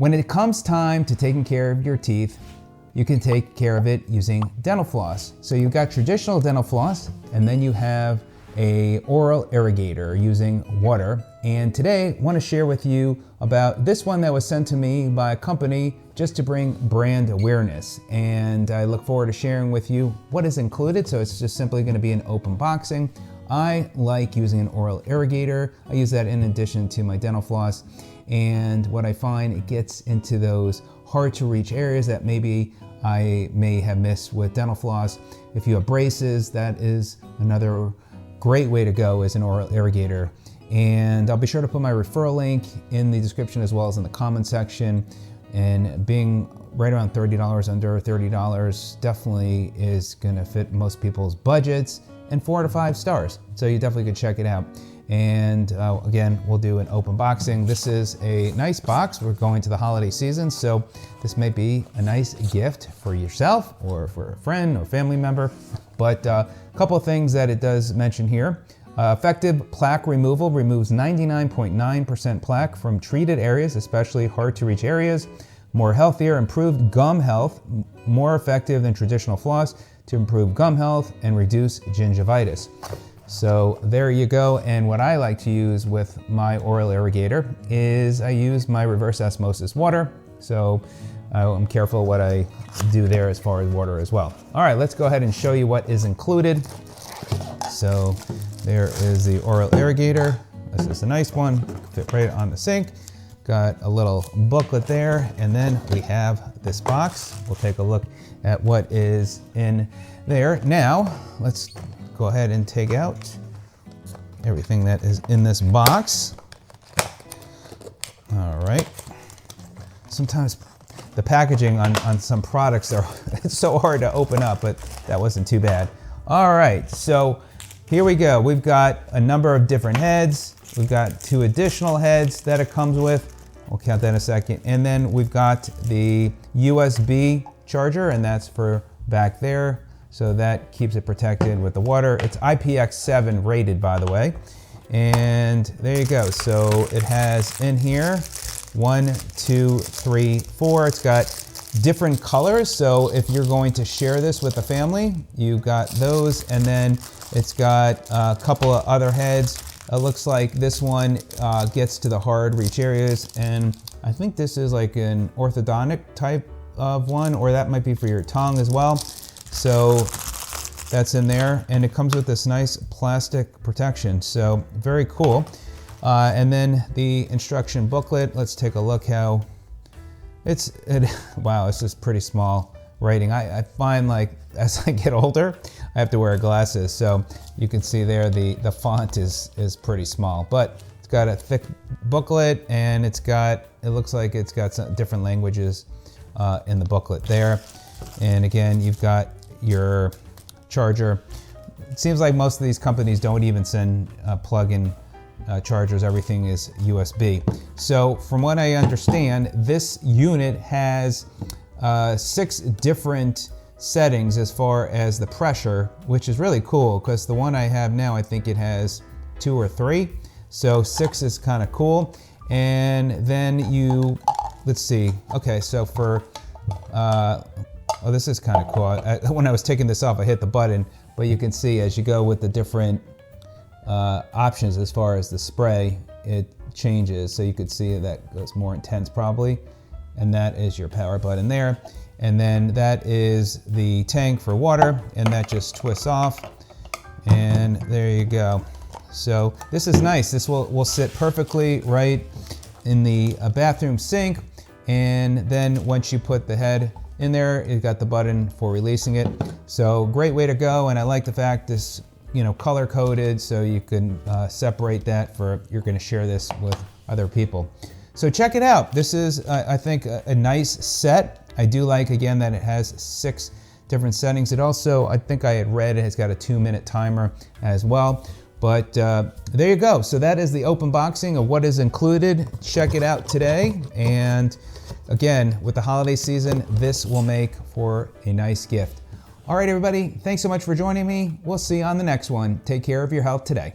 When it comes time to taking care of your teeth, you can take care of it using dental floss. So you've got traditional dental floss, and then you have a oral irrigator using water. And today I want to share with you about this one that was sent to me by a company just to bring brand awareness. And I look forward to sharing with you what is included. So it's just simply going to be an open boxing. I like using an oral irrigator. I use that in addition to my dental floss. And what I find, it gets into those hard to reach areas that maybe I may have missed with dental floss. If you have braces, that is another great way to go, is an oral irrigator. And I'll be sure to put my referral link in the description as well as in the comment section. And being right around $30, under $30, definitely is gonna fit most people's budgets, and 4 to 5 stars. So you definitely could check it out. And again, we'll do an open boxing. This is a nice box. We're going to the holiday season, so this may be a nice gift for yourself or for a friend or family member. But a couple of things that it does mention here. Effective plaque removal removes 99.9% plaque from treated areas, especially hard to reach areas. More healthier, improved gum health, more effective than traditional floss to improve gum health and reduce gingivitis. So there you go. And what I like to use with my oral irrigator is I use my reverse osmosis water. So I'm careful what I do there as far as water as well. All right, let's go ahead and show you what is included. So there is the oral irrigator. This is a nice one, fit right on the sink. Got a little booklet there, and then we have this box. We'll take a look at what is in there. Now, let's go ahead and take out everything that is in this box. All right. Sometimes the packaging on some products it's so hard to open up, but that wasn't too bad. All right, so here we go. We've got a number of different heads. We've got 2 additional heads that it comes with. We'll count that in a second. And then we've got the USB charger, and that's for back there. So that keeps it protected with the water. It's IPX7 rated, by the way. And there you go. So it has in here 1, 2, 3, 4. It's got different colors. So if you're going to share this with a family, you've got those. And then it's got a couple of other heads. It looks like this one gets to the hard reach areas. And I think this is like an orthodontic type of one, or that might be for your tongue as well. So that's in there, and it comes with this nice plastic protection. So very cool. And then the instruction booklet. Let's take a look how wow, it's just pretty small writing. I find like as I get older, I have to wear glasses. So you can see there the font is pretty small, but it's got a thick booklet, and it looks like it's got some different languages in the booklet there. And again, you've got your charger. It seems like most of these companies don't even send plug-in chargers. Everything is USB. So from what I understand, this unit has 6 different settings as far as the pressure, which is really cool, because the one I have now, I think it has 2 or 3. So 6 is kind of cool. And then let's see. Okay, so for oh, this is kind of cool. When I was taking this off, I hit the button, but you can see as you go with the different options as far as the spray, it changes. So you could see that goes more intense probably, and that is your power button there. And then that is the tank for water, and that just twists off, and there you go. So this is nice. This will sit perfectly right in the bathroom sink. And then once you put the head in there, you've got the button for releasing it. So great way to go. And I like the fact this, color coded, so you can separate that for, you're gonna share this with other people. So check it out. This is, I think, a nice set. I do like, again, that it has 6 different settings. It also, I think I had read, it has got a 2-minute timer as well. But there you go. So that is the open boxing of what is included. Check it out today. And again, with the holiday season, this will make for a nice gift. All right, everybody, thanks so much for joining me. We'll see you on the next one. Take care of your health today.